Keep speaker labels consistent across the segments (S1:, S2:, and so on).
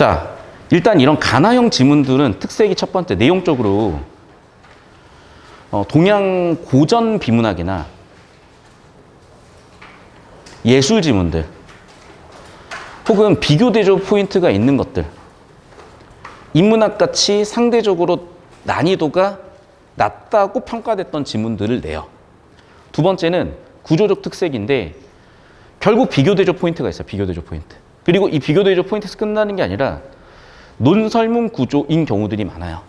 S1: 자, 일단 이런 가나형 지문들은 특색이 첫 번째, 내용적으로 동양 고전 비문학이나 예술 지문들 혹은 비교 대조 포인트가 있는 것들, 인문학같이 상대적으로 난이도가 낮다고 평가됐던 지문들을 내요. 두 번째는 구조적 특색인데 결국 비교 대조 포인트가 있어요. 비교 대조 포인트. 그리고 이 비교 대조 포인트에서 끝나는 게 아니라 논설문 구조인 경우들이 많아요.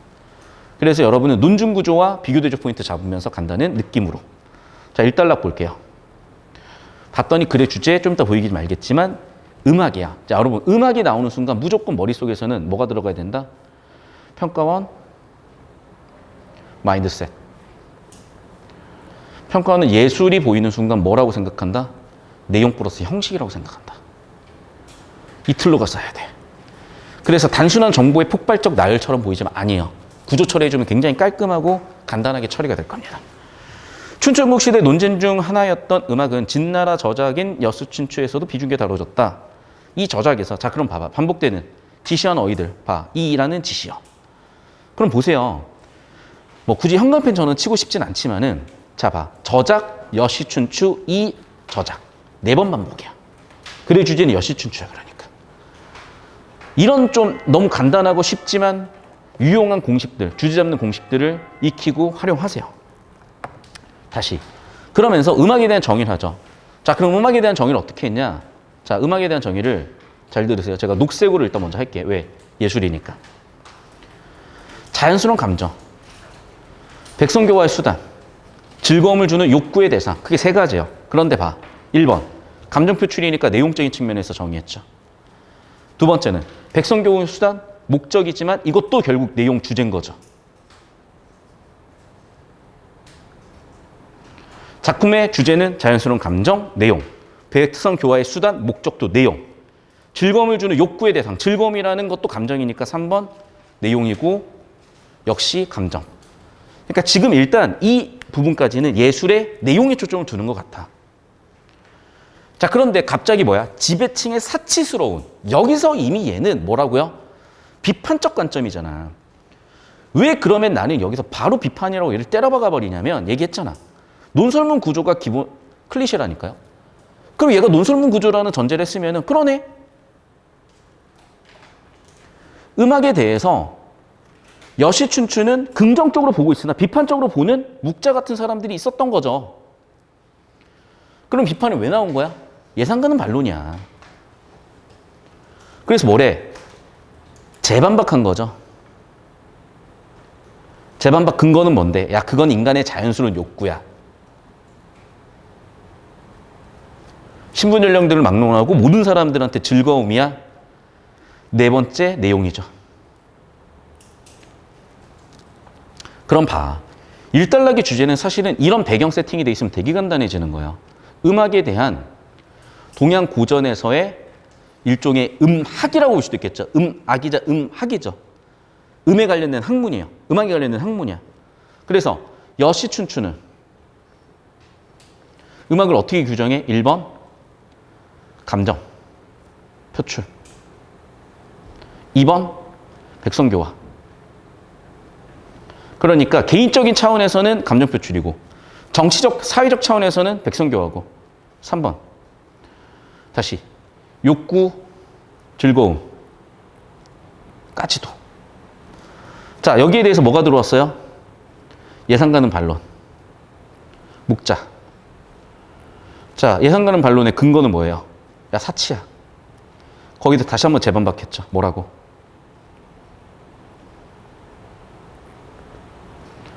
S1: 그래서 여러분은 논중 구조와 비교 대조 포인트 잡으면서 간다는 느낌으로. 자, 1단락 볼게요. 봤더니 글의 주제 좀 이따 보이긴 말겠지만 음악이야. 자, 여러분 음악이 나오는 순간 무조건 머릿속에서는 뭐가 들어가야 된다? 평가원, 마인드셋. 평가원은 예술이 보이는 순간 뭐라고 생각한다? 내용 플러스 형식이라고 생각한다. 이 틀로 가서야 돼. 그래서 단순한 정보의 폭발적 나열처럼 보이지만 아니에요. 구조 처리해주면 굉장히 깔끔하고 간단하게 처리가 될 겁니다. 춘추전국 시대 논쟁 중 하나였던 음악은 진나라 저작인 여수춘추에서도 비중있게 다뤄졌다. 이 저작에서 자 그럼 봐봐. 반복되는 지시한 어휘들 봐. 이라는 지시어. 그럼 보세요. 뭐 굳이 형광펜 저는 치고 싶진 않지만은 자 봐. 저작 여시춘추 이 저작 4번 반복이야. 글의 주제는 여시춘추야. 그러니까 이런 좀 너무 간단하고 쉽지만 유용한 공식들, 주제 잡는 공식들을 익히고 활용하세요. 다시. 그러면서 음악에 대한 정의를 하죠. 자, 그럼 음악에 대한 정의를 어떻게 했냐? 자, 음악에 대한 정의를 잘 들으세요. 제가 녹색으로 일단 먼저 할게요. 왜? 예술이니까. 자연스러운 감정, 백성교화의 수단, 즐거움을 주는 욕구의 대상. 크게 3가지예요. 그런데 봐. 1번. 감정 표출이니까 내용적인 측면에서 정의했죠. 두 번째는 백성교화의 수단, 목적이지만 이것도 결국 내용 주제인 거죠. 작품의 주제는 자연스러운 감정, 내용. 백성 교화의 수단, 목적도 내용. 즐거움을 주는 욕구의 대상. 즐거움이라는 것도 감정이니까 3번 내용이고 역시 감정. 그러니까 지금 일단 이 부분까지는 예술의 내용에 초점을 두는 것 같아. 자, 그런데 갑자기 뭐야? 지배층의 사치스러운. 여기서 이미 얘는 뭐라고요? 비판적 관점이잖아. 왜 그러면 나는 여기서 바로 비판이라고 얘를 때려박아 버리냐면 얘기했잖아. 논설문 구조가 기본 클리셰라니까요. 그럼 얘가 논설문 구조라는 전제를 했으면은 그러네. 음악에 대해서 여시춘추는 긍정적으로 보고 있으나 비판적으로 보는 묵자 같은 사람들이 있었던 거죠. 그럼 비판이 왜 나온 거야? 예상가는 반론이야. 그래서 뭐래? 재반박한 거죠. 재반박 근거는 뭔데? 야, 그건 인간의 자연스러운 욕구야. 신분 연령들을 막론하고 모든 사람들한테 즐거움이야. 4번째 내용이죠. 그럼 봐. 1단락의 주제는 사실은 이런 배경 세팅이 돼 있으면 되게 간단해지는 거예요. 음악에 대한 동양 고전에서의 일종의 음학이라고 볼 수도 있겠죠. 음악이자 음학이죠. 음에 관련된 학문이에요. 음악에 관련된 학문이야. 그래서 여시춘추는 음악을 어떻게 규정해? 1번 감정, 표출. 2번 백성교화. 그러니까 개인적인 차원에서는 감정 표출이고 정치적, 사회적 차원에서는 백성교화고 3번 다시 욕구, 즐거움까지도. 자, 여기에 대해서 뭐가 들어왔어요? 예상가는 반론. 묵자. 자, 예상가는 반론의 근거는 뭐예요? 야, 사치야. 거기서 다시 한번 재반박했죠. 뭐라고?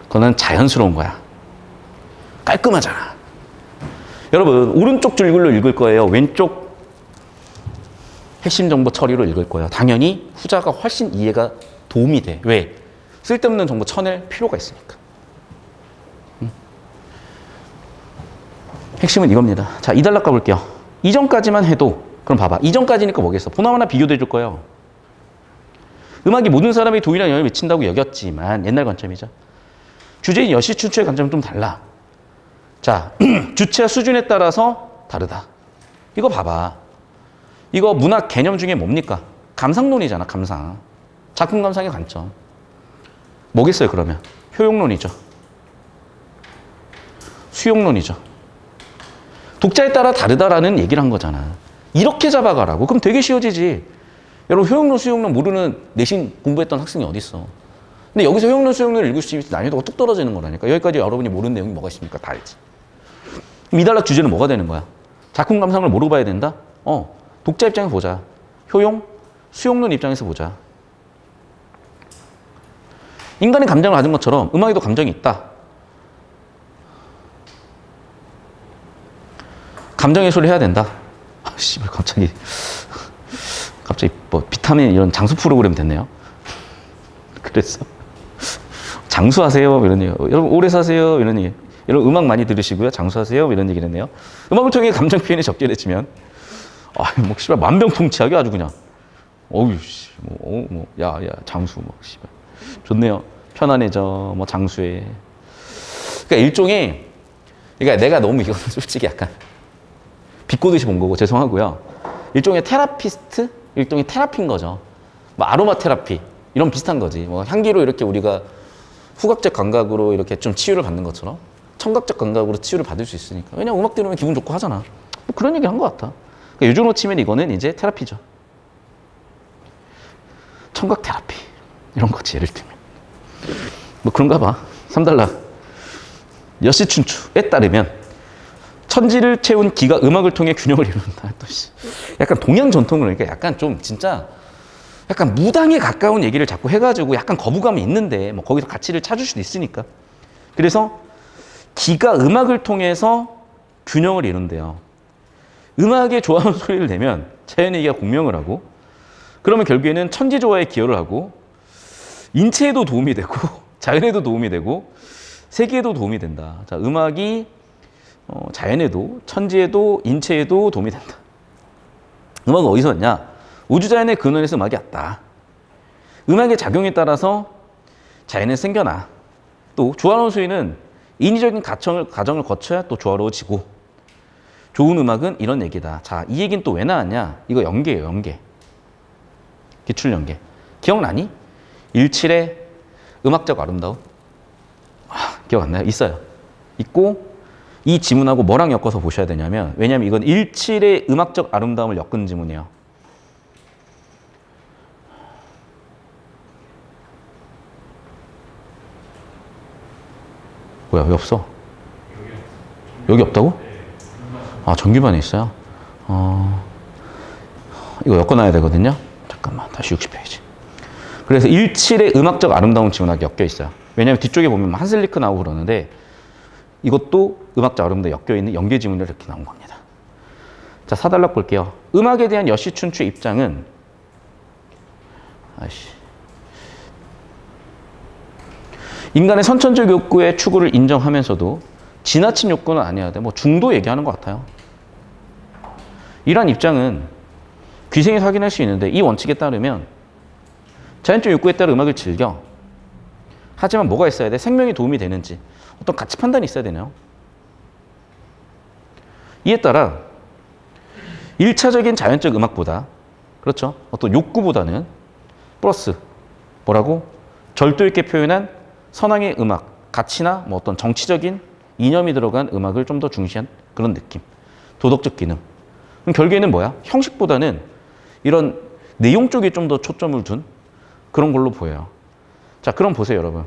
S1: 그거는 자연스러운 거야. 깔끔하잖아. 여러분, 오른쪽 줄글로 읽을 거예요? 왼쪽 핵심 정보 처리로 읽을 거예요? 당연히 후자가 훨씬 이해가 도움이 돼. 왜? 쓸데없는 정보 쳐낼 필요가 있으니까. 핵심은 이겁니다. 자, 2단락 가볼게요. 이전까지만 해도, 그럼 봐봐. 이전까지니까 뭐겠어? 보나마나 비교도 해줄 거예요. 음악이 모든 사람이 동일한 영향을 미친다고 여겼지만, 옛날 관점이죠. 주제인 여시춘추의 관점은 좀 달라. 자, 주체와 수준에 따라서 다르다. 이거 봐봐. 이거 문학 개념 중에 뭡니까? 감상론이잖아, 감상. 작품 감상의 관점. 뭐겠어요, 그러면? 효용론이죠. 수용론이죠. 독자에 따라 다르다라는 얘기를 한 거잖아. 이렇게 잡아가라고. 그럼 되게 쉬워지지. 여러분, 효용론, 수용론 모르는 내신 공부했던 학생이 어디 있어. 근데 여기서 효용론, 수용론을 읽을 수 있으면 난이도가 뚝 떨어지는 거라니까. 여기까지 여러분이 모르는 내용이 뭐가 있습니까? 다 알지. 이 단락 주제는 뭐가 되는 거야? 작품 감상을 뭐로 봐야 된다? 독자 입장에서 보자. 효용, 수용론 입장에서 보자. 인간이 감정을 가진 것처럼 음악에도 감정이 있다. 감정 해소를 해야 된다. 씨발, 갑자기 뭐 비타민 이런 장수 프로그램 됐네요. 그래서 장수하세요 이런 얘기. 여러분 오래 사세요 이런 얘기. 여러분 음악 많이 들으시고요. 장수하세요 이런 얘기를 했네요. 음악을 통해 감정 표현이 적절해지면 뭐 씨발 만병통치약이 아주 그냥 어우 씨 야 장수 뭐 씨발 좋네요. 편안해져 뭐 장수해. 그러니까 일종의 그러니까 내가 너무 이거는 솔직히 약간 비꼬듯이 본 거고 죄송하고요. 일종의 테라피스트, 일종의 테라피인 거죠. 뭐 아로마 테라피 이런 비슷한 거지. 뭐 향기로 이렇게 우리가 후각적 감각으로 이렇게 좀 치유를 받는 것처럼 청각적 감각으로 치유를 받을 수 있으니까. 왜냐면 음악 들으면 기분 좋고 하잖아. 뭐 그런 얘기 한 것 같아. 그러니까 요즘으로 치면 이거는 이제 테라피죠. 청각 테라피 이런 거지 예를 들면. 뭐 그런가 봐. 3달러. 여시춘추에 따르면 천지를 채운 기가 음악을 통해 균형을 이룬다. 또 약간 동양 전통으로 그러니까 약간 좀 진짜 약간 무당에 가까운 얘기를 자꾸 해가지고 약간 거부감이 있는데 뭐 거기서 가치를 찾을 수도 있으니까. 그래서 기가 음악을 통해서 균형을 이룬대요. 음악에 좋아하는 소리를 내면 자연의 기가 공명을 하고 그러면 결국에는 천지조화에 기여를 하고 인체에도 도움이 되고 자연에도 도움이 되고 세계에도 도움이 된다. 자, 음악이 자연에도 천지에도 인체에도 도움이 된다. 음악은 어디서 왔냐? 우주자연의 근원에서 음악이 왔다. 음악의 작용에 따라서 자연은 생겨나. 또 조화로운 소리는 인위적인 과정을 거쳐야 또 조화로워지고 좋은 음악은 이런 얘기다. 자, 이 얘기는 또 왜 나왔냐? 이거 연계예요, 연계. 기출 연계. 기억나니? 17의 음악적 아름다움. 기억 안 나요? 있어요. 있고 이 지문하고 뭐랑 엮어서 보셔야 되냐면 왜냐하면 이건 17의 음악적 아름다움을 엮은 지문이에요. 뭐야, 왜 없어? 여기 없다고? 아, 정규반에 있어요? 이거 엮어놔야 되거든요. 잠깐만, 다시 60페이지. 그래서 17의 음악적 아름다움 지문하고 엮여 있어요. 왜냐하면 뒤쪽에 보면 한슬리크 나오고 그러는데 이것도 음악적 아름다움 엮여있는 연계 지문으로 이렇게 나온 겁니다. 자, 4단락 볼게요. 음악에 대한 여시춘추의 입장은 인간의 선천적 욕구의 추구를 인정하면서도 지나친 욕구는 아니어야 돼. 뭐 중도 얘기하는 것 같아요. 이러한 입장은 귀생에서 확인할 수 있는데 이 원칙에 따르면 자연적 욕구에 따라 음악을 즐겨. 하지만 뭐가 있어야 돼? 생명에 도움이 되는지 어떤 가치 판단이 있어야 되네요. 이에 따라 1차적인 자연적 음악보다 그렇죠. 어떤 욕구보다는 플러스 뭐라고? 절도 있게 표현한 선왕의 음악, 가치나 뭐 어떤 정치적인 이념이 들어간 음악을 좀 더 중시한 그런 느낌. 도덕적 기능. 그럼 결국에는 뭐야? 형식보다는 이런 내용 쪽에 좀 더 초점을 둔 그런 걸로 보여요. 자, 그럼 보세요, 여러분.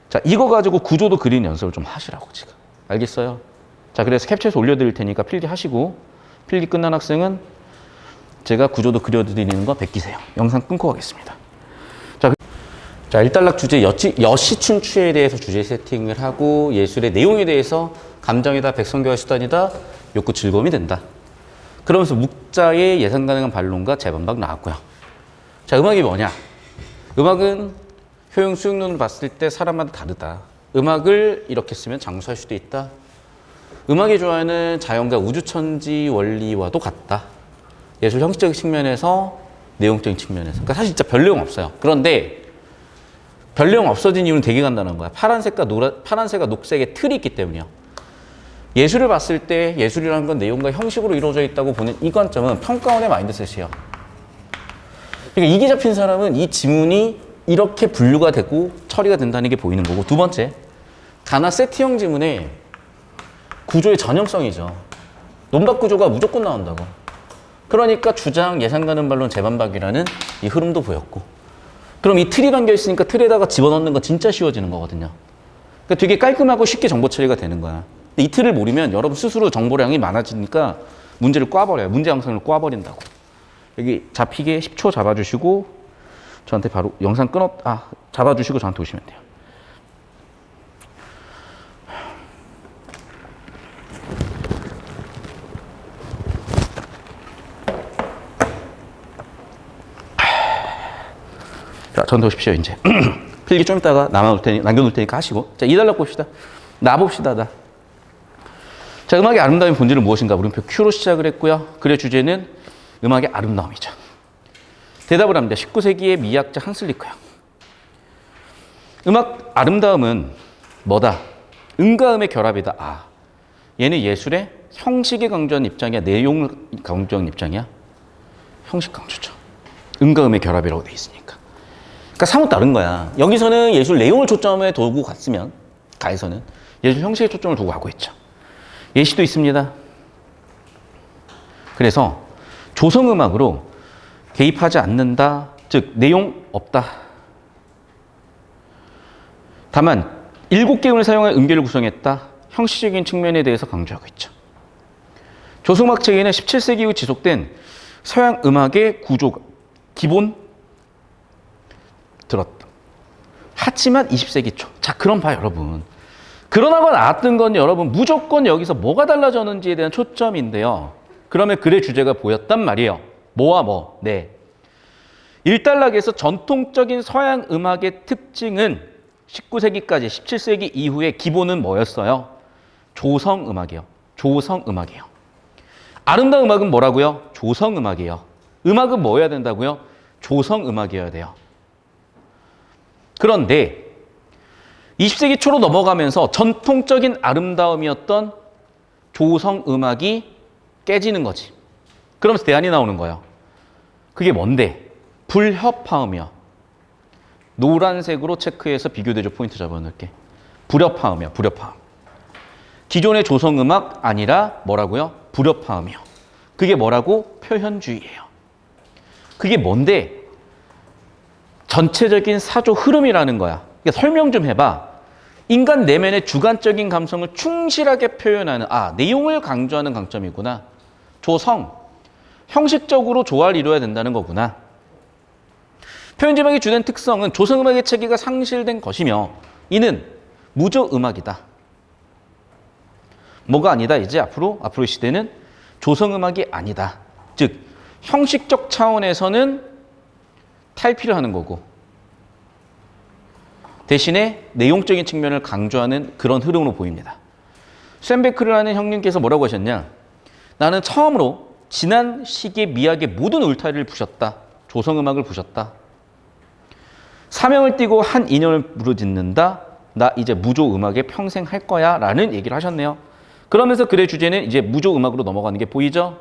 S1: 자, 이거 가지고 구조도 그리는 연습을 좀 하시라고, 지금. 알겠어요? 자, 그래서 캡처해서 올려드릴 테니까 필기 하시고, 필기 끝난 학생은 제가 구조도 그려드리는 거 베끼세요. 영상 끊고 가겠습니다. 자, 1단락 주제 여시춘추에 대해서 주제 세팅을 하고 예술의 내용에 대해서 감정이다, 백성교화 수단이다, 욕구 즐거움이 된다. 그러면서 묵자의 예상 가능한 반론과 재반박 나왔고요. 자, 음악이 뭐냐? 음악은 효용 수용론으로 봤을 때 사람마다 다르다. 음악을 이렇게 쓰면 장수할 수도 있다. 음악이 좋아하는 자연과 우주천지 원리와도 같다. 예술 형식적인 측면에서 내용적인 측면에서. 그러니까 사실 진짜 별 내용 없어요. 그런데 별 내용 없어진 이유는 되게 간단한 거야. 파란색과 녹색의 틀이 있기 때문이에요. 예술을 봤을 때 예술이라는 건 내용과 형식으로 이루어져 있다고 보는 이 관점은 평가원의 마인드셋이에요. 그러니까 이게 잡힌 사람은 이 지문이 이렇게 분류가 되고 처리가 된다는 게 보이는 거고, 두 번째, 가나 세트형 지문의 구조의 전형성이죠. 논박 구조가 무조건 나온다고. 그러니까 주장, 예상 가는 반론, 재반박이라는 이 흐름도 보였고, 그럼 이 틀이 담겨 있으니까 틀에다가 집어넣는 건 진짜 쉬워지는 거거든요. 그러니까 되게 깔끔하고 쉽게 정보 처리가 되는 거야. 근데 이 틀을 모르면 여러분 스스로 정보량이 많아지니까 문제를 꽈버려요. 문제 양상을 꽈버린다고. 여기 잡히게 10초 잡아주시고 저한테 바로 영상 잡아주시고 저한테 오시면 돼요. 자, 저한테 오십시오, 이제. 필기 좀 이따가 남겨놓을 테니까 하시고. 자, 2단락 봅시다. 나 봅시다, 나. 자, 음악의 아름다움의 본질은 무엇인가? 물음표 Q로 시작을 했고요. 글의 주제는 음악의 아름다움이죠. 대답을 합니다. 19세기의 미학자 한슬리커요. 음악 아름다움은 뭐다? 음과 음의 결합이다. 아, 얘는 예술의 형식에 강조하는 입장이야? 내용을 강조하는 입장이야? 형식 강조죠. 음과 음의 결합이라고 돼 있으니까. 그러니까 사뭇 다른 거야. 여기서는 예술 내용을 초점에 두고 갔으면, 가에서는 예술 형식에 초점을 두고 가고 있죠. 예시도 있습니다. 그래서 조성음악으로 개입하지 않는다, 즉 내용 없다. 다만 7개 음을 사용해 음계를 구성했다. 형식적인 측면에 대해서 강조하고 있죠. 조성음악 체계는 17세기 이후 지속된 서양 음악의 구조가 기본 들었다. 하지만 20세기 초. 자, 그럼 봐, 여러분. 그러나가 나왔던 건 여러분 무조건 여기서 뭐가 달라졌는지에 대한 초점인데요. 그러면 글의 주제가 보였단 말이에요. 뭐와 뭐? 네. 1단락에서 전통적인 서양 음악의 특징은 19세기까지 17세기 이후의 기본은 뭐였어요? 조성음악이요. 조성음악이에요. 아름다운 음악은 뭐라고요? 조성음악이에요. 음악은 뭐여야 된다고요? 조성음악이어야 돼요. 그런데 20세기 초로 넘어가면서 전통적인 아름다움이었던 조성음악이 깨지는 거지. 그러면서 대안이 나오는 거예요. 그게 뭔데? 불협화음이요. 노란색으로 체크해서 비교대조 포인트 잡아놓을게. 불협화음이요. 불협화음. 기존의 조성음악 아니라 뭐라고요? 불협화음이요. 그게 뭐라고? 표현주의예요. 그게 뭔데? 전체적인 사조 흐름이라는 거야. 그러니까 설명 좀 해봐. 인간 내면의 주관적인 감성을 충실하게 표현하는, 내용을 강조하는 강점이구나. 조성, 형식적으로 조화를 이루어야 된다는 거구나. 표현지방의 주된 특성은 조성음악의 체계가 상실된 것이며 이는 무조음악이다. 뭐가 아니다? 이제 앞으로의 시대는 조성음악이 아니다. 즉 형식적 차원에서는 탈피를 하는 거고 대신에 내용적인 측면을 강조하는 그런 흐름으로 보입니다. 쇤베크라는 형님께서 뭐라고 하셨냐? 나는 처음으로 지난 시기의 미학의 모든 울타리를 부셨다. 조성음악을 부셨다. 사명을 띠고 한 인연을 부르짖는다. 나 이제 무조음악에 평생 할 거야. 라는 얘기를 하셨네요. 그러면서 글의 주제는 이제 무조음악으로 넘어가는 게 보이죠?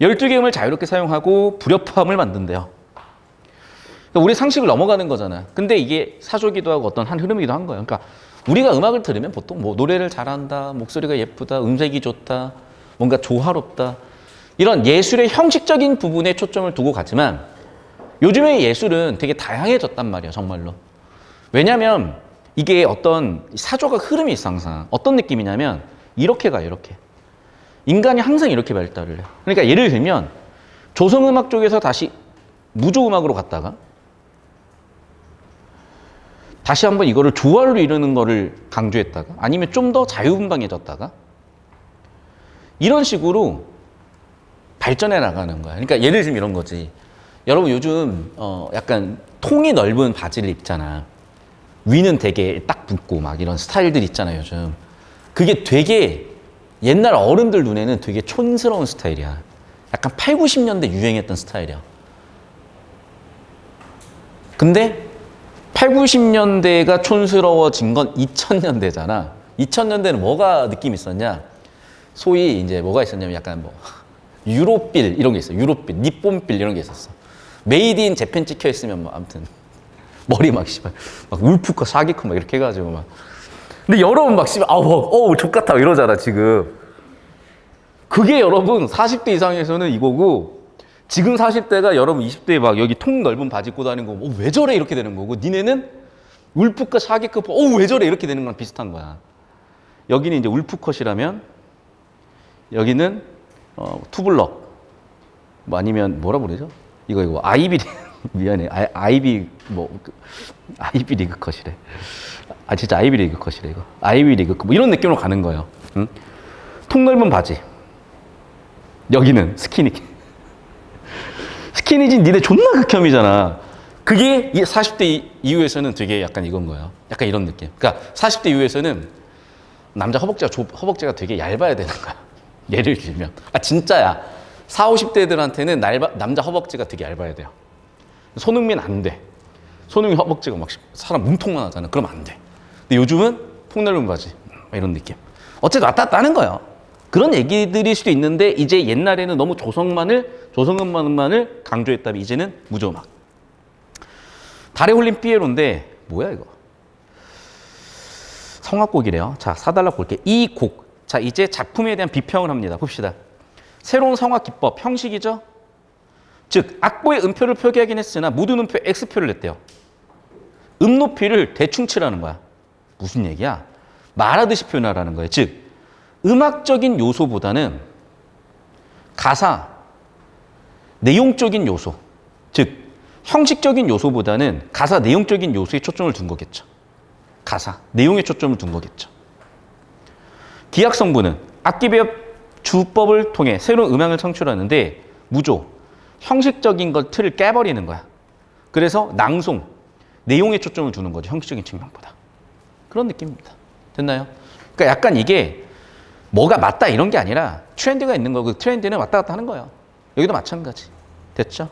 S1: 12개 음을 자유롭게 사용하고 불협화음을 만든대요. 우리 상식을 넘어가는 거잖아. 근데 이게 사조기도 하고 어떤 한 흐름이기도 한 거예요. 그러니까 우리가 음악을 들으면 보통 뭐 노래를 잘한다, 목소리가 예쁘다, 음색이 좋다, 뭔가 조화롭다. 이런 예술의 형식적인 부분에 초점을 두고 가지만 요즘의 예술은 되게 다양해졌단 말이야, 정말로. 왜냐면 이게 어떤 사조가 흐름이 있어, 항상. 어떤 느낌이냐면 이렇게 가요, 이렇게. 인간이 항상 이렇게 발달을 해요. 그러니까 예를 들면 조성음악 쪽에서 다시 무조음악으로 갔다가 다시 한번 이거를 조화를 이루는 거를 강조했다가 아니면 좀 더 자유분방해졌다가 이런 식으로 발전해 나가는 거야. 그러니까 예를 들면 이런 거지. 여러분 요즘 약간 통이 넓은 바지를 입잖아. 위는 되게 딱 붙고 막 이런 스타일들 있잖아요, 요즘. 그게 되게 옛날 어른들 눈에는 되게 촌스러운 스타일이야. 약간 8, 90년대 유행했던 스타일이야. 근데 8, 90년대가 촌스러워진 건 2000년대잖아. 2000년대는 뭐가 느낌 있었냐? 소위 이제 뭐가 있었냐면 약간 뭐 유로빌 이런 게 있어. 유로빌, 니폰빌 이런 게 있었어. 메이드 인 재팬 찍혀 있으면 뭐 아무튼 머리 막 씨발 막 울프컷 샤기컷 막 이렇게 해가지고 막. 근데 여러분 막 씨발 어우 족같아 이러잖아 지금. 그게 여러분 40대 이상에서는 이거고 지금 40대가 여러분 20대에 막 여기 통 넓은 바지 입고 다니는 거 왜 저래 이렇게 되는 거고 니네는 울프컷 샤기컷 왜 저래 이렇게 되는 거랑 비슷한 거야. 여기는 이제 울프컷이라면 여기는 투블럭 뭐 아니면 뭐라 그러죠? 이거 아이비 미안해 아이비 아이비 리그 컷이래. 아 진짜 아이비 리그 컷이래 이거. 아이비 리그 컷 뭐 이런 느낌으로 가는 거예요. 응? 통 넓은 바지. 여기는 스키니. 스키니진 니네 존나 극혐이잖아. 그게 40대 이후에서는 되게 약간 이건 거예요. 약간 이런 느낌. 그러니까 40대 이후에서는 남자 허벅지가 되게 얇아야 되는 거야. 예를 들면. 아 진짜야. 40, 50대들한테는 남자 허벅지가 되게 얇아야 돼요. 손흥민 안 돼. 손흥민 허벅지가 막 사람 몸통만 하잖아. 그럼 안 돼. 근데 요즘은 폭넓은 바지. 이런 느낌. 어쨌든 왔다 갔다 하는 거예요. 그런 얘기들일 수도 있는데 이제 옛날에는 너무 조성음만을 강조했다면 이제는 무조음악. 달에 홀린 피에로인데 뭐야 이거? 성악곡이래요. 자, 사달락 볼게. 이 곡. 자, 이제 작품에 대한 비평을 합니다. 봅시다. 새로운 성악 기법, 형식이죠? 즉, 악보의 음표를 표기하긴 했으나 모든 음표에 X표를 냈대요. 음 높이를 대충 칠하는 거야. 무슨 얘기야? 말하듯이 표현하라는 거예요. 즉, 음악적인 요소보다는 가사, 내용적인 요소, 즉, 형식적인 요소보다는 가사, 내용적인 요소에 초점을 둔 거겠죠. 가사, 내용에 초점을 둔 거겠죠. 기악 성분은 악기 배합 주법을 통해 새로운 음향을 창출하는데 무조, 형식적인 것 틀을 깨버리는 거야. 그래서 낭송, 내용에 초점을 두는 거죠. 형식적인 측면보다. 그런 느낌입니다. 됐나요? 그러니까 약간 이게 뭐가 맞다 이런 게 아니라 트렌드가 있는 거고 그 트렌드는 왔다 갔다 하는 거예요. 여기도 마찬가지. 됐죠?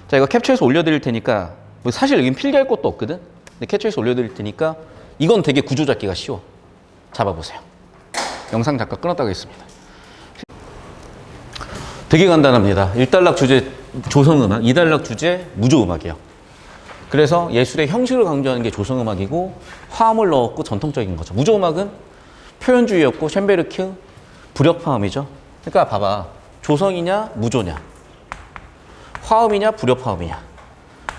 S1: 자, 이거 캡처해서 올려드릴 테니까 뭐 사실 여긴 필기할 것도 없거든? 근데 캡처해서 올려드릴 테니까 이건 되게 구조 잡기가 쉬워. 잡아보세요. 영상 잠깐 끊었다 가겠습니다. 되게 간단합니다. 1단락 주제 조성음악, 2단락 주제 무조음악이에요. 그래서 예술의 형식을 강조하는 게 조성음악이고 화음을 넣었고 전통적인 거죠. 무조음악은 표현주의였고 쉔베르크 불협화음이죠. 그러니까 봐봐. 조성이냐 무조냐. 화음이냐 불협화음이냐.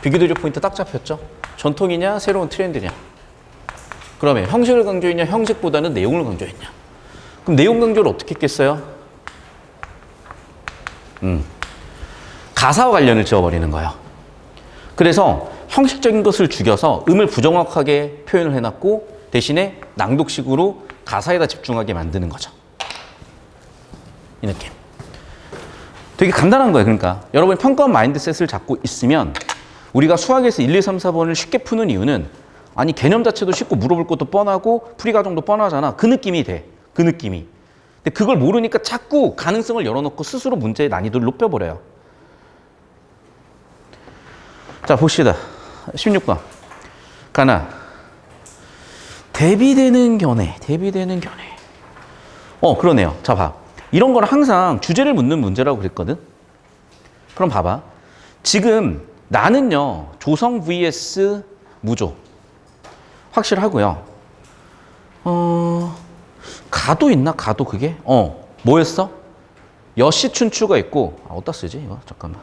S1: 비교도적 포인트 딱 잡혔죠. 전통이냐 새로운 트렌드냐. 그러면 형식을 강조했냐 형식보다는 내용을 강조했냐. 그럼 내용 강조를 어떻게 했겠어요? 가사와 관련을 지어버리는 거예요. 그래서 형식적인 것을 죽여서 음을 부정확하게 표현을 해놨고 대신에 낭독식으로 가사에다 집중하게 만드는 거죠. 이 느낌. 되게 간단한 거예요. 그러니까 여러분이 평가원 마인드셋을 잡고 있으면 우리가 수학에서 1, 2, 3, 4번을 쉽게 푸는 이유는 아니 개념 자체도 쉽고 물어볼 것도 뻔하고 풀이 과정도 뻔하잖아. 그 느낌이 돼. 그 느낌이. 근데 그걸 모르니까 자꾸 가능성을 열어놓고 스스로 문제의 난이도를 높여버려요. 자, 봅시다. 16번. 가나. 대비되는 견해. 그러네요. 자, 봐. 이런 거는 항상 주제를 묻는 문제라고 그랬거든? 그럼 봐봐. 지금 나는요, 조성 vs 무조. 확실하고요. 가도 있나? 가도 그게? 뭐였어? 여시춘추가 있고, 어디다 쓰지? 이거? 잠깐만.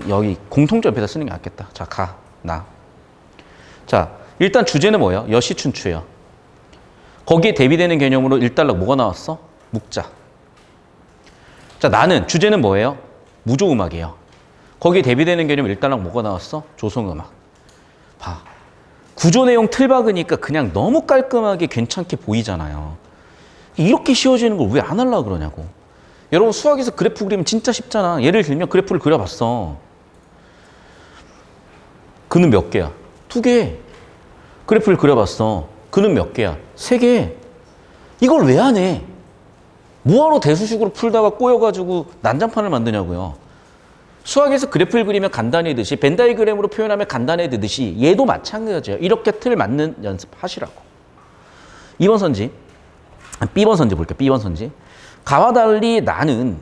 S1: 여기 공통점 옆에다 쓰는 게 낫겠다. 자, 가, 나. 자, 일단 주제는 뭐예요? 여시춘추예요. 거기에 대비되는 개념으로 1단락 뭐가 나왔어? 묵자. 자, 나는 주제는 뭐예요? 무조음악이에요. 거기에 대비되는 개념 1단락 뭐가 나왔어? 조성음악. 봐. 구조 내용 틀 박으니까 그냥 너무 깔끔하게 괜찮게 보이잖아요. 이렇게 쉬워지는 걸 왜 안 하려고 그러냐고. 여러분 수학에서 그래프 그리면 진짜 쉽잖아. 예를 들면 그래프를 그려봤어. 그는 몇 개야? 2개. 그래프를 그려봤어. 그는 몇 개야? 3개. 이걸 왜 안 해? 뭐하러 대수식으로 풀다가 꼬여가지고 난장판을 만드냐고요. 수학에서 그래프를 그리면 간단해지듯이 벤다이그램으로 표현하면 간단해지듯이 얘도 마찬가지예요. 이렇게 틀 맞는 연습하시라고. 2번 선지. B번 선지 볼게요. B번 선지. 가와 달리 나는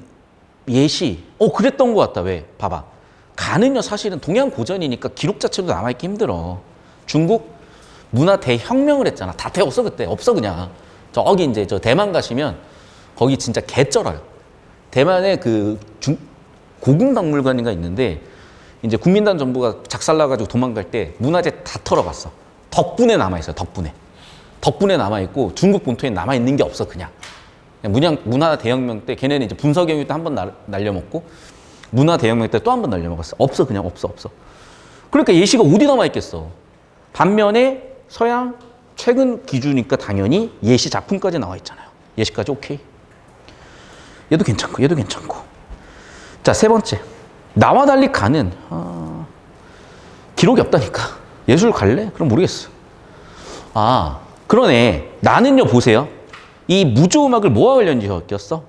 S1: 예시. 그랬던 것 같다. 왜? 봐봐. 가는요 사실은 동양 고전이니까 기록 자체도 남아있기 힘들어. 중국 문화 대혁명을 했잖아. 다 없어 그때. 없어 그냥. 저기 이제 저 대만 가시면 거기 진짜 개쩔어요. 대만에 그 고궁박물관인가 있는데 이제 국민당 정부가 작살나가지고 도망갈 때 문화재 다 털어봤어. 덕분에 남아있어요. 덕분에 남아있고 중국 본토에 남아있는 게 없어 그냥. 문화 대혁명 때 걔네는 이제 분서경유 때 한 번 날려먹고 문화 대혁명 때 또 한 번 날려먹었어. 없어 그냥 없어. 그러니까 예시가 어디 남아있겠어. 반면에 서양 최근 기준이니까 당연히 예시 작품까지 나와 있잖아요. 예시까지 오케이. 얘도 괜찮고. 자, 세 번째. 나와 달리 가는 기록이 없다니까. 예술 갈래? 그럼 모르겠어. 그러네. 나는요 보세요. 이 무조음악을 뭐와 관련 지었겠어?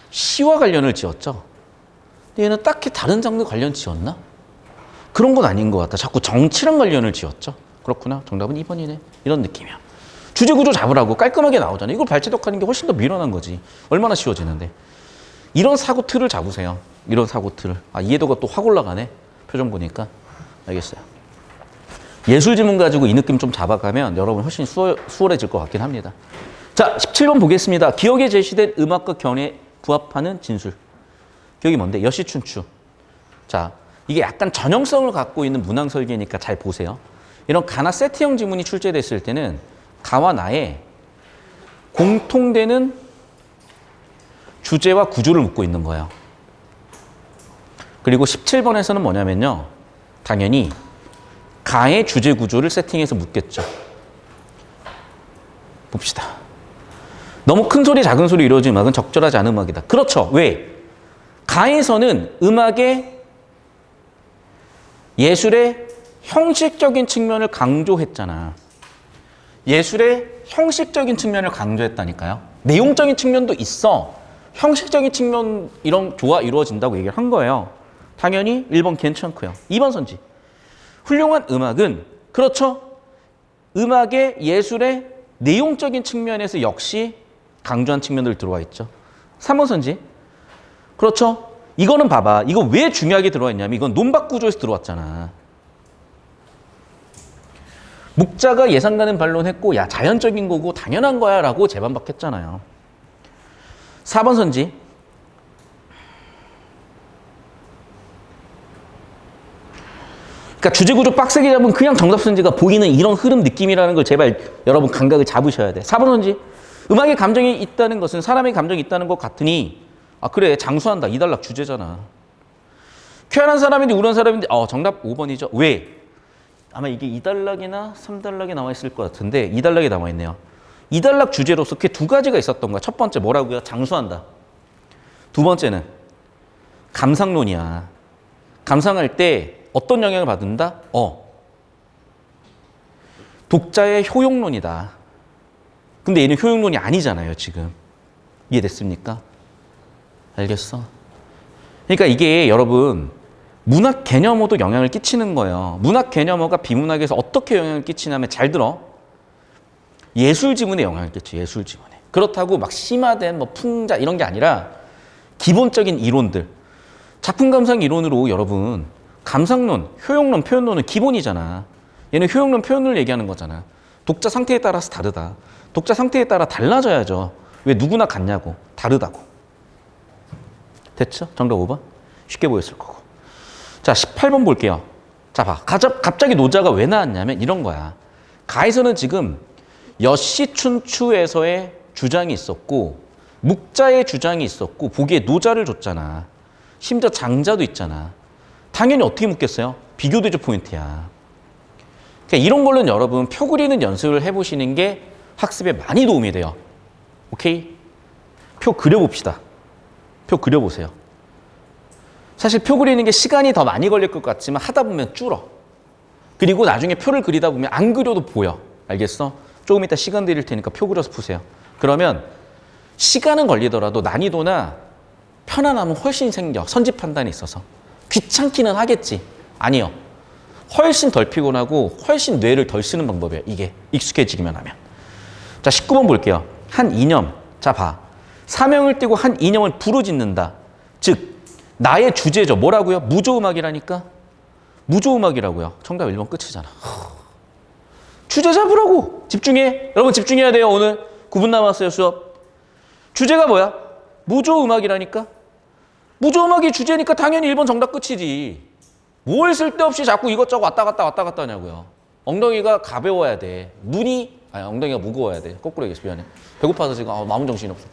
S1: 시와 관련을 지었죠. 근데 얘는 딱히 다른 장르 관련 지었나? 그런 건 아닌 것 같다. 자꾸 정치랑 관련을 지었죠. 그렇구나. 정답은 2번이네. 이런 느낌이야. 주제 구조 잡으라고 깔끔하게 나오잖아. 이걸 발제독하는 게 훨씬 더 밀어난 거지. 얼마나 쉬워지는데. 이런 사고 틀을 잡으세요. 이런 사고 틀을. 이해도가 또 확 올라가네. 표정 보니까. 알겠어요. 예술 지문 가지고 이 느낌 좀 잡아가면 여러분 훨씬 수월해질 것 같긴 합니다. 자, 17번 보겠습니다. 기억에 제시된 음악과 견해에 부합하는 진술. 기억이 뭔데? 여시춘추. 자, 이게 약간 전형성을 갖고 있는 문항 설계니까 잘 보세요. 이런 가나 세트형 지문이 출제됐을 때는 가와 나의 공통되는 주제와 구조를 묻고 있는 거예요. 그리고 17번에서는 뭐냐면요. 당연히 가의 주제 구조를 세팅해서 묻겠죠. 봅시다. 너무 큰 소리, 작은 소리 이루어진 음악은 적절하지 않은 음악이다. 그렇죠. 왜? 가에서는 음악의 예술의 형식적인 측면을 강조했잖아. 예술의 형식적인 측면을 강조했다니까요. 내용적인 측면도 있어. 형식적인 측면 이런 조화 이루어진다고 얘기를 한 거예요. 당연히 1번 괜찮고요. 2번 선지. 훌륭한 음악은 그렇죠. 음악의 예술의 내용적인 측면에서 역시 강조한 측면들 들어와 있죠. 3번 선지. 그렇죠. 이거는 봐봐. 이거 왜 중요하게 들어와 있냐면 이건 논박 구조에서 들어왔잖아. 묵자가 예상가는 반론했고 야 자연적인 거고 당연한 거야 라고 재반박했잖아요. 4번 선지. 그러니까 주제구조 빡세게 잡으면 그냥 정답 선지가 보이는 이런 흐름 느낌이라는 걸 제발 여러분 감각을 잡으셔야 돼. 4번 선지. 음악에 감정이 있다는 것은 사람의 감정이 있다는 것 같으니 그래 장수한다. 2단락 주제잖아. 쾌활한 사람인데 우울한 사람인데 정답 5번이죠. 왜? 아마 이게 2단락이나 3단락에 나와 있을 것 같은데 2단락에 나와 있네요. 2단락 주제로서 그게 두 가지가 있었던 거야. 첫 번째 뭐라고요? 장수한다. 두 번째는 감상론이야. 감상할 때 어떤 영향을 받는다? 독자의 효용론이다. 근데 얘는 효용론이 아니잖아요, 지금. 이해됐습니까? 알겠어? 그러니까 이게 여러분 문학 개념어도 영향을 끼치는 거예요. 문학 개념어가 비문학에서 어떻게 영향을 끼치냐면 잘 들어. 예술 지문에 영향을 끼쳐, 예술 지문에. 그렇다고 막 심화된 풍자 이런 게 아니라 기본적인 이론들. 작품 감상 이론으로 여러분 감상론, 효용론, 표현론은 기본이잖아. 얘는 효용론, 표현론을 얘기하는 거잖아. 독자 상태에 따라서 다르다. 독자 상태에 따라 달라져야죠. 왜 누구나 같냐고. 다르다고. 됐죠? 정답 5번? 쉽게 보였을 거고. 자, 18번 볼게요. 자, 봐. 갑자기 노자가 왜 나왔냐면 이런 거야. 가에서는 지금 여시춘추에서의 주장이 있었고 묵자의 주장이 있었고 보기에 노자를 줬잖아. 심지어 장자도 있잖아. 당연히 어떻게 묻겠어요? 비교대조 포인트야. 그러니까 이런 걸로는 여러분 표 그리는 연습을 해보시는 게 학습에 많이 도움이 돼요. 오케이? 표 그려봅시다. 표 그려보세요. 사실 표 그리는 게 시간이 더 많이 걸릴 것 같지만 하다 보면 줄어. 그리고 나중에 표를 그리다 보면 안 그려도 보여. 알겠어? 조금 이따 시간 드릴 테니까 표 그려서 푸세요. 그러면 시간은 걸리더라도 난이도나 편안함은 훨씬 생겨. 선지 판단에 있어서. 귀찮기는 하겠지. 아니요. 훨씬 덜 피곤하고 훨씬 뇌를 덜 쓰는 방법이에요. 이게 익숙해지기만 하면. 자, 19번 볼게요. 한 이념. 자, 봐. 사명을 띠고 한 이념을 부르짖는다. 즉 나의 주제죠. 뭐라고요? 무조음악이라니까. 무조음악이라고요. 정답 1번 끝이잖아. 주제 잡으라고. 집중해. 여러분 집중해야 돼요. 오늘 9분 남았어요. 수업. 주제가 뭐야? 무조음악이라니까. 무조음악이 주제니까 당연히 1번 정답 끝이지. 뭘 쓸데없이 자꾸 이것저것 왔다 갔다 하냐고요. 엉덩이가 가벼워야 돼. 엉덩이가 무거워야 돼. 거꾸로 얘기했어. 미안해. 배고파서 지금 마음 정신이 없어.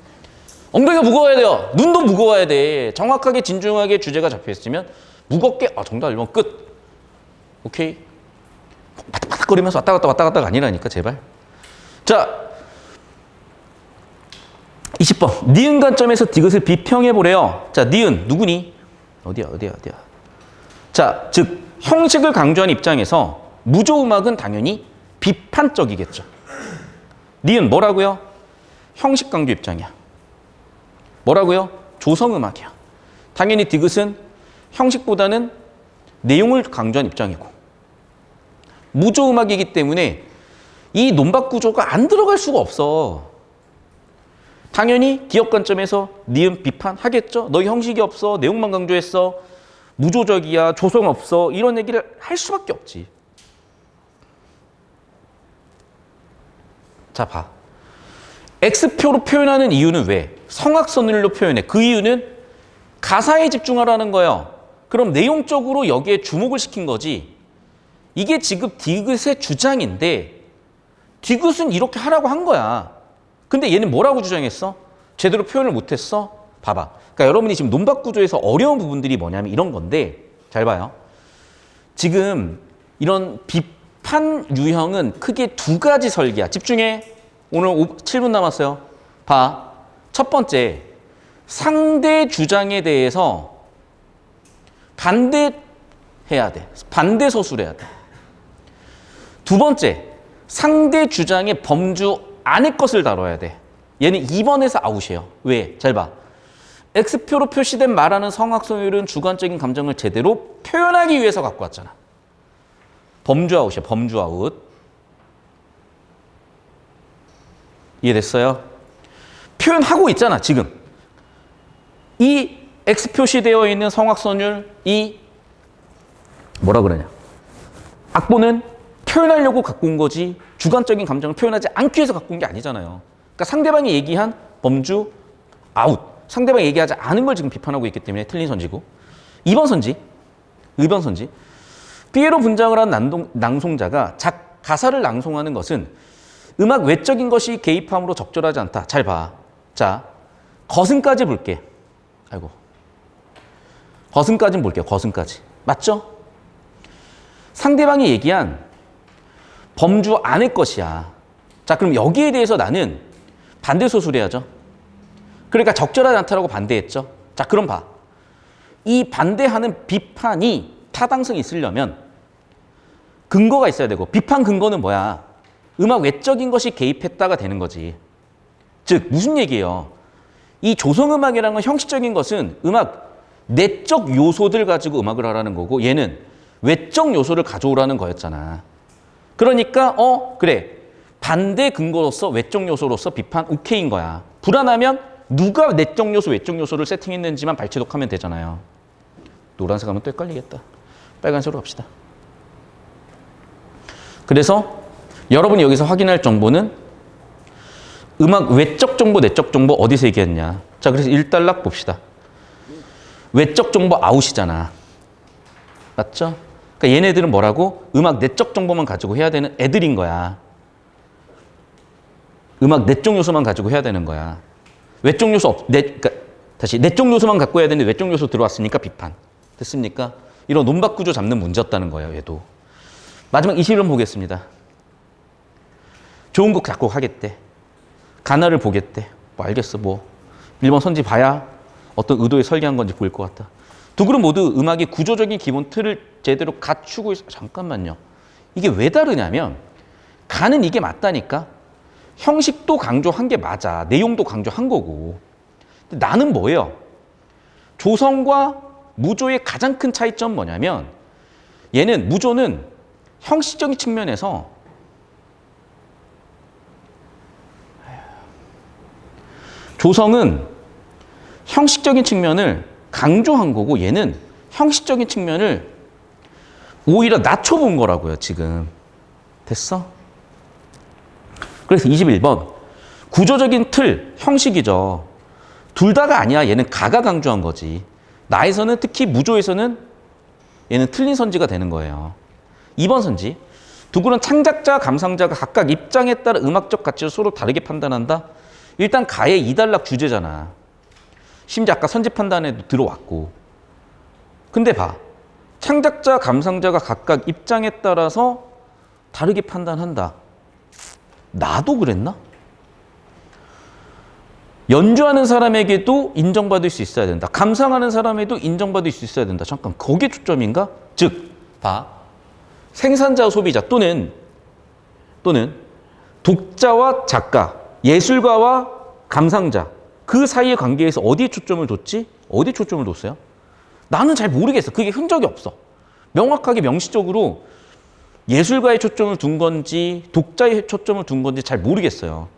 S1: 엉덩이가 무거워야 돼요. 눈도 무거워야 돼. 정확하게 진중하게 주제가 잡혀있으면 무겁게 정답 1번 끝. 오케이. 바닥바닥거리면서 왔다 갔다가 아니라니까 제발. 자 20번. 니은 관점에서 디귿을 비평해보래요. 자 니은 누구니? 어디야. 자, 즉 형식을 강조한 입장에서 무조음악은 당연히 비판적이겠죠. 니은 뭐라고요? 형식 강조 입장이야. 뭐라고요? 조성음악이야. 당연히 디귿은 형식보다는 내용을 강조한 입장이고 무조음악이기 때문에 이 논박 구조가 안 들어갈 수가 없어. 당연히 기업 관점에서 니은 비판하겠죠. 너 형식이 없어. 내용만 강조했어. 무조적이야. 조성 없어. 이런 얘기를 할 수밖에 없지. 자, 봐. X표로 표현하는 이유는 왜? 성악선율로 표현해. 그 이유는 가사에 집중하라는 거예요. 그럼 내용적으로 여기에 주목을 시킨 거지. 이게 지금 디귿의 주장인데 디귿은 이렇게 하라고 한 거야. 근데 얘는 뭐라고 주장했어? 제대로 표현을 못했어? 봐봐. 그러니까 여러분이 지금 논박 구조에서 어려운 부분들이 뭐냐면 이런 건데 잘 봐요. 지금 이런 비판 유형은 크게 두 가지 설계야. 집중해. 오늘 7분 남았어요. 봐. 첫 번째, 상대 주장에 대해서 반대해야 돼. 반대 서술해야 돼. 두 번째, 상대 주장의 범주 안의 것을 다뤄야 돼. 얘는 2번에서 아웃이에요. 왜? 잘 봐. X표로 표시된 말하는 성악선율은 주관적인 감정을 제대로 표현하기 위해서 갖고 왔잖아. 범주 아웃이야. 범주 아웃. 이해됐어요? 표현하고 있잖아. 지금. 이 X 표시되어 있는 성악선율, 이 뭐라 그러냐. 악보는 표현하려고 갖고 온 거지 주관적인 감정을 표현하지 않기 위해서 갖고 온 게 아니잖아요. 그러니까 상대방이 얘기한 범주 아웃. 상대방이 얘기하지 않은 걸 지금 비판하고 있기 때문에 틀린 선지고. 2번 선지. 피에로 분장을 한 낭송자가 가사를 낭송하는 것은 음악 외적인 것이 개입함으로 적절하지 않다. 잘 봐. 자, 거승까지 볼게. 거승까지는 볼게요. 거승까지. 맞죠? 상대방이 얘기한 범주 안의 것이야. 자, 그럼 여기에 대해서 나는 반대 소술해야죠. 그러니까 적절하지 않다라고 반대했죠. 자, 그럼 봐. 이 반대하는 비판이 타당성이 있으려면 근거가 있어야 되고, 비판 근거는 뭐야? 음악 외적인 것이 개입했다가 되는 거지. 즉 무슨 얘기예요? 이 조성음악이라는 건 형식적인 것은 음악 내적 요소들 가지고 음악을 하라는 거고 얘는 외적 요소를 가져오라는 거였잖아. 그러니까 그래. 반대 근거로서 외적 요소로서 비판 오케이인 거야. 불안하면 누가 내적 요소, 외적 요소를 세팅했는지만 발췌독하면 되잖아요. 노란색 하면 또 헷갈리겠다. 빨간색으로 갑시다. 그래서 여러분이 여기서 확인할 정보는 음악 외적 정보, 내적 정보 어디서 얘기했냐. 자, 그래서 1단락 봅시다. 외적 정보 아웃이잖아. 맞죠? 그러니까 얘네들은 뭐라고? 음악 내적 정보만 가지고 해야 되는 애들인 거야. 음악 내적 요소만 가지고 해야 되는 거야. 외적 요소 그러니까 다시 내적 요소만 갖고 해야 되는데 외적 요소 들어왔으니까 비판. 됐습니까? 이런 논박 구조 잡는 문제였다는 거예요. 얘도. 마지막 21번 보겠습니다. 좋은 곡 작곡하겠대. 가나를 보겠대. 뭐 알겠어. 뭐 1번 선지 봐야 어떤 의도에 설계한 건지 보일 것 같다. 두 그룹 모두 음악의 구조적인 기본 틀을 제대로 갖추고 있어. 잠깐만요. 이게 왜 다르냐면 가는 이게 맞다니까. 형식도 강조한 게 맞아. 내용도 강조한 거고. 근데 나는 뭐예요? 조성과 무조의 가장 큰 차이점 뭐냐면 얘는 무조는 형식적인 측면에서 조성은 형식적인 측면을 강조한 거고 얘는 형식적인 측면을 오히려 낮춰본 거라고요, 지금. 됐어? 그래서 21번. 구조적인 틀, 형식이죠. 둘 다가 아니야. 얘는 가가 강조한 거지. 나에서는 특히 무조에서는 얘는 틀린 선지가 되는 거예요. 2번 선지. 두 글은 창작자, 감상자가 각각 입장에 따라 음악적 가치를 서로 다르게 판단한다. 일단 가의 이단락 주제잖아. 심지어 아까 선지 판단에도 들어왔고. 근데 봐. 창작자, 감상자가 각각 입장에 따라서 다르게 판단한다. 나도 그랬나? 연주하는 사람에게도 인정받을 수 있어야 된다. 감상하는 사람에도 인정받을 수 있어야 된다. 잠깐, 거기에 초점인가? 즉, 봐. 생산자와 소비자 또는 독자와 작가, 예술가와 감상자 그 사이의 관계에서 어디에 초점을 뒀지? 어디에 초점을 뒀어요? 나는 잘 모르겠어. 그게 흔적이 없어. 명확하게 명시적으로 예술가의 초점을 둔 건지 독자의 초점을 둔 건지 잘 모르겠어요.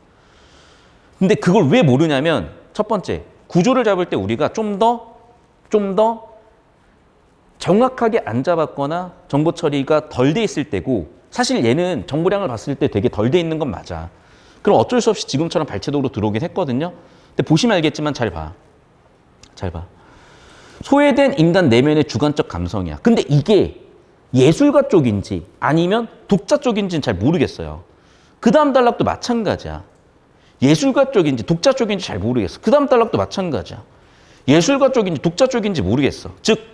S1: 근데 그걸 왜 모르냐면 첫 번째, 구조를 잡을 때 우리가 좀 더 정확하게 안 잡았거나 정보 처리가 덜 돼 있을 때고 사실 얘는 정보량을 봤을 때 되게 덜 돼 있는 건 맞아. 그럼 어쩔 수 없이 지금처럼 발췌도로 들어오긴 했거든요. 근데 보시면 알겠지만 잘 봐. 잘 봐. 소외된 인간 내면의 주관적 감성이야. 근데 이게 예술가 쪽인지 아니면 독자 쪽인지는 잘 모르겠어요. 그 다음 단락도 마찬가지야. 예술가 쪽인지 독자 쪽인지 잘 모르겠어. 그 다음 단락도 마찬가지야. 예술가 쪽인지 독자 쪽인지 모르겠어. 즉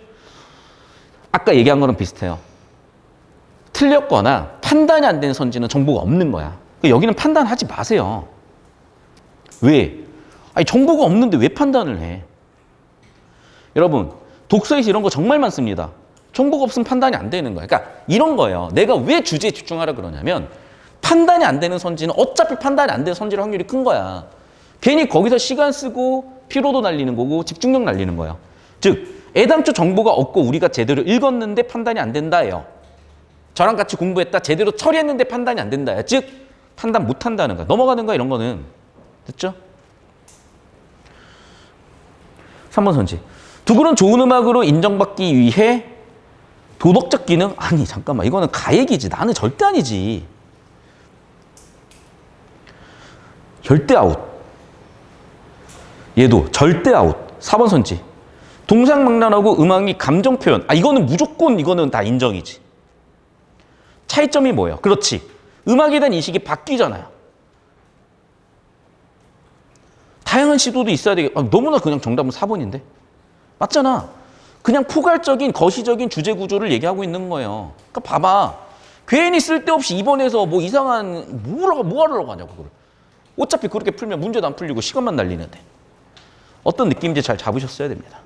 S1: 아까 얘기한 거랑 비슷해요. 틀렸거나 판단이 안 되는 선지는 정보가 없는 거야. 여기는 판단하지 마세요. 왜? 아니 정보가 없는데 왜 판단을 해? 여러분 독서에서 이런 거 정말 많습니다. 정보가 없으면 판단이 안 되는 거야. 그러니까 이런 거예요. 내가 왜 주제에 집중하라 그러냐면 판단이 안 되는 선지는 어차피 판단이 안 되는 선지일 확률이 큰 거야. 괜히 거기서 시간 쓰고 피로도 날리는 거고 집중력 날리는 거야. 즉 애당초 정보가 없고 우리가 제대로 읽었는데 판단이 안 된다예요. 저랑 같이 공부했다 제대로 처리했는데 판단이 안 된다예요. 즉 판단 못 한다는 거야. 넘어가는 거야 이런 거는. 됐죠? 3번 선지. 두 글은 좋은 음악으로 인정받기 위해 도덕적 기능? 아니 잠깐만 이거는 가얘기지. 나는 절대 아니지. 절대 아웃. 얘도 절대 아웃. 4번 선지. 동상망란하고 음악이 감정 표현. 이거는 무조건 이거는 다 인정이지. 차이점이 뭐예요? 그렇지. 음악에 대한 인식이 바뀌잖아요. 다양한 시도도 있어야 되겠. 너무나 그냥 정답은 4번인데. 맞잖아. 그냥 포괄적인 거시적인 주제 구조를 얘기하고 있는 거예요. 그러니까 봐봐. 괜히 쓸데없이 2번에서 뭐 이상한 뭐 하려고 하냐고 그걸. 어차피 그렇게 풀면 문제도 안 풀리고 시간만 날리는데. 어떤 느낌인지 잘 잡으셨어야 됩니다.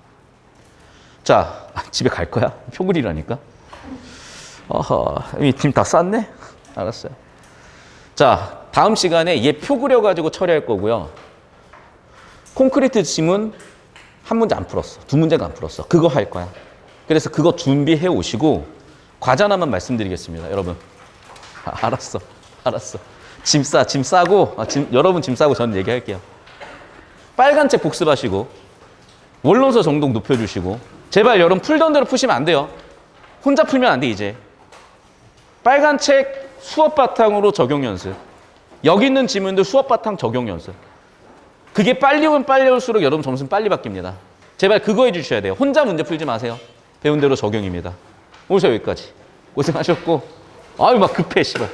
S1: 자, 집에 갈 거야? 표글이라니까. 이미 팀 다 쌌네? 알았어요. 자, 다음 시간에 얘 표그려가지고 처리할 거고요. 콘크리트 지문 한 문제 안 풀었어. 두 문제가 안 풀었어. 그거 할 거야. 그래서 그거 준비해 오시고 과제 하나만 말씀드리겠습니다. 여러분. 알았어. 짐 싸고 여러분 짐 싸고 저는 얘기할게요. 빨간 책 복습하시고 원론서 정독 높여주시고 제발 여러분 풀던 대로 푸시면 안 돼요. 혼자 풀면 안 돼 이제. 빨간 책 수업 바탕으로 적용 연습. 여기 있는 지문들 수업 바탕 적용 연습. 그게 빨리 오면 빨리 올수록 여러분 점수는 빨리 바뀝니다. 제발 그거 해주셔야 돼요. 혼자 문제 풀지 마세요. 배운 대로 적용입니다. 오늘 여기까지. 고생하셨고 아유 막 급해 씨발.